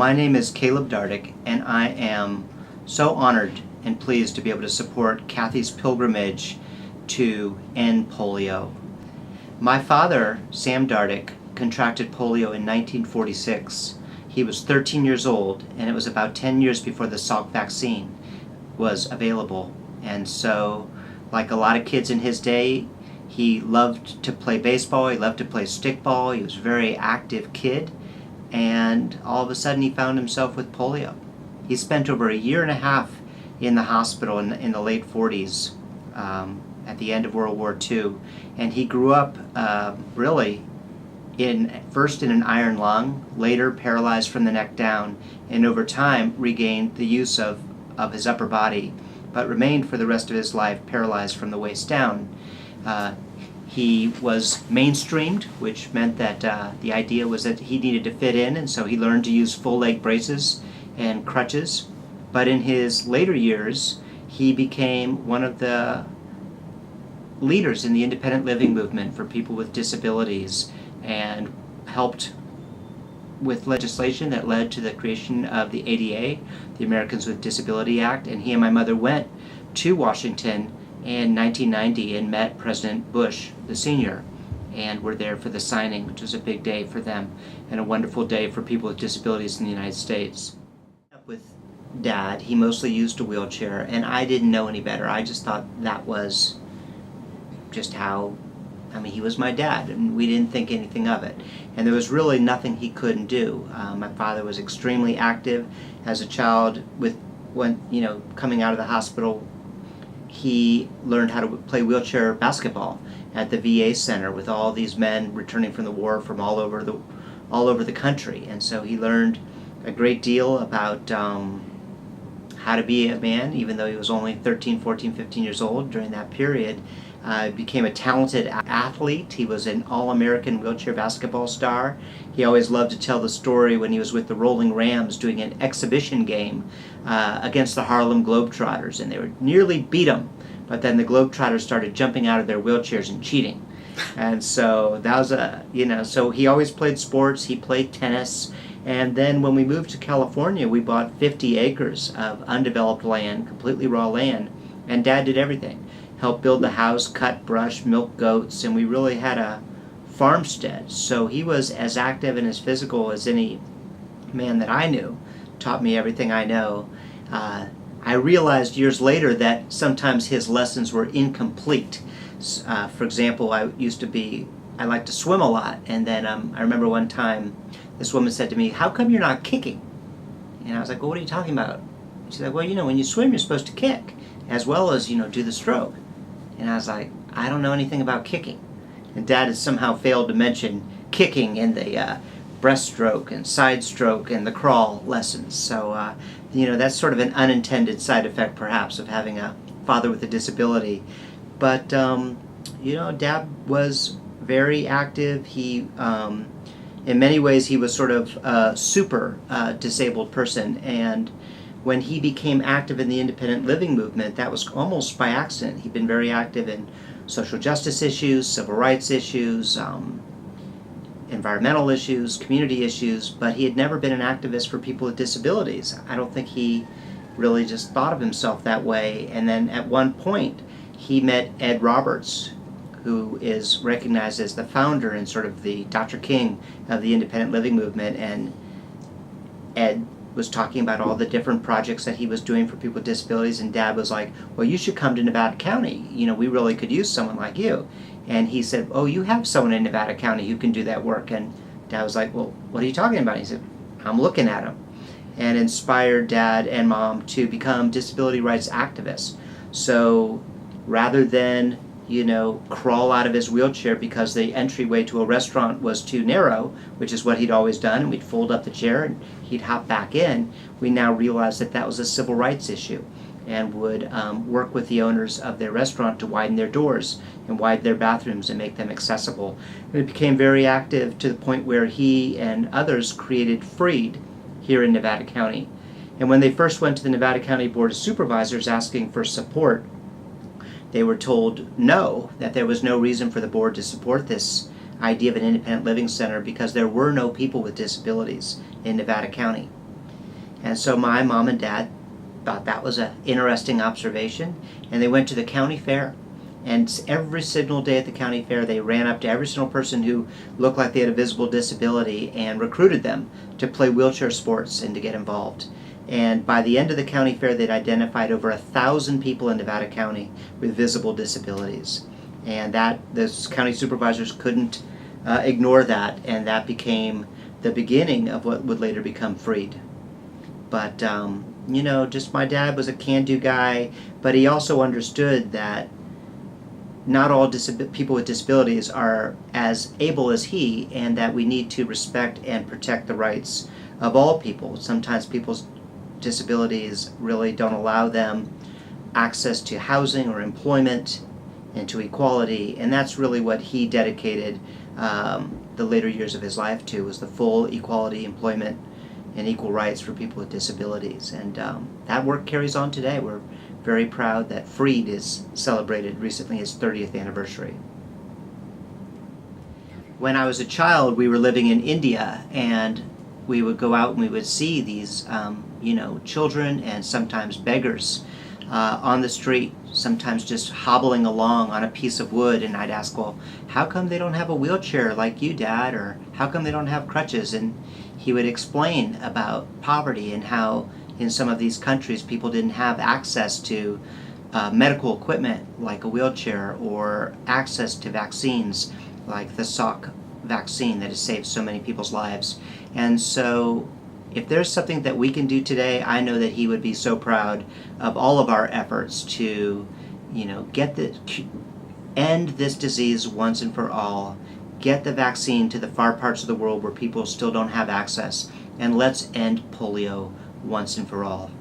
My name is Caleb Dardick, and I am so honored and pleased to be able to support Kathy's pilgrimage to end polio. My father, Sam Dardick, contracted polio in 1946. He was 13 years old, and it was about 10 years before the Salk vaccine was available. And so, like a lot of kids in his day, he loved to play baseball, he loved to play stickball, he was a very active kid, and all of a sudden he found himself with polio. He spent over a year and a half in the hospital in the late 40s, at the end of World War II, and he grew up really first in an iron lung, later paralyzed from the neck down, and over time regained the use of his upper body, but remained for the rest of his life paralyzed from the waist down. He was mainstreamed, which meant that the idea was that he needed to fit in, and so he learned to use full leg braces and crutches. But in his later years, he became one of the leaders in the independent living movement for people with disabilities, and helped with legislation that led to the creation of the ADA, the Americans with Disability Act, and he and my mother went to Washington in 1990 and met President Bush, the senior, and were there for the signing, which was a big day for them and a wonderful day for people with disabilities in the United States. With Dad, he mostly used a wheelchair, and I didn't know any better. I just thought that was just how, he was my dad, and we didn't think anything of it. And there was really nothing he couldn't do. My father was extremely active as a child. Coming out of the hospital, he learned how to play wheelchair basketball at the VA center with all these men returning from the war from all over the country. And so he learned a great deal about how to be a man, even though he was only 13, 14, 15 years old during that period. Became a talented athlete. He was an all-American wheelchair basketball star. He always loved to tell the story when he was with the Rolling Rams doing an exhibition game against the Harlem Globetrotters, and they were nearly beat them, but then the Globetrotters started jumping out of their wheelchairs and cheating. And so that was so he always played sports. He played tennis. And then when we moved to California, we bought 50 acres of undeveloped land, completely raw land, and Dad did everything. Helped build the house, cut brush, milk goats, and we really had a farmstead. So he was as active and as physical as any man that I knew. Taught me everything I know. I realized years later that sometimes his lessons were incomplete. For example, I liked to swim a lot, and then I remember one time this woman said to me, "How come you're not kicking?" And I was like, "Well, what are you talking about?" She said, "Well, when you swim, you're supposed to kick, as well as, do the stroke." And I was like, "I don't know anything about kicking." And Dad has somehow failed to mention kicking in the breaststroke and side stroke and the crawl lessons. So, that's sort of an unintended side effect, perhaps, of having a father with a disability. But, Dad was very active. He, in many ways, he was sort of a super disabled person. And when he became active in the independent living movement, that was almost by accident. He'd been very active in social justice issues, civil rights issues, environmental issues, community issues, but he had never been an activist for people with disabilities. I don't think he really just thought of himself that way. And then at one point, he met Ed Roberts, who is recognized as the founder and sort of the Dr. King of the independent living movement. And Ed was talking about all the different projects that he was doing for people with disabilities, and Dad was like, "Well, you should come to Nevada County. We really could use someone like you." And he said, "Oh, you have someone in Nevada County who can do that work." And Dad was like, "Well, what are you talking about?" He said, "I'm looking at him," and inspired Dad and Mom to become disability rights activists. So rather than crawl out of his wheelchair because the entryway to a restaurant was too narrow, which is what he'd always done, and we'd fold up the chair and he'd hop back in, we now realized that that was a civil rights issue, and would work with the owners of their restaurant to widen their doors and widen their bathrooms and make them accessible. And it became very active to the point where he and others created Freed here in Nevada County. And when they first went to the Nevada County Board of Supervisors asking for support, they were told no, that there was no reason for the board to support this idea of an independent living center because there were no people with disabilities in Nevada County. And so my mom and dad thought that was an interesting observation, and they went to the county fair. And every single day at the county fair, they ran up to every single person who looked like they had a visible disability and recruited them to play wheelchair sports and to get involved. And by the end of the county fair, they'd identified over 1,000 people in Nevada County with visible disabilities. And that those county supervisors couldn't ignore that, and that became the beginning of what would later become Freed. But just my dad was a can-do guy, but he also understood that not all people with disabilities are as able as he, and that we need to respect and protect the rights of all people. Sometimes people's disabilities really don't allow them access to housing or employment and to equality, and that's really what he dedicated the later years of his life to, was the full equality, employment, and equal rights for people with disabilities. And that work carries on today. We're very proud that Freed is celebrated recently his 30th anniversary. When I was a child, we were living in India, and we would go out and we would see these children and sometimes beggars on the street, sometimes just hobbling along on a piece of wood, and I'd ask, well, how come they don't have a wheelchair like you, Dad, or how come they don't have crutches? And he would explain about poverty and how in some of these countries people didn't have access to medical equipment like a wheelchair, or access to vaccines like the Salk vaccine that has saved so many people's lives. And so if there's something that we can do today, I know that he would be so proud of all of our efforts to, end this disease once and for all, get the vaccine to the far parts of the world where people still don't have access, and let's end polio once and for all.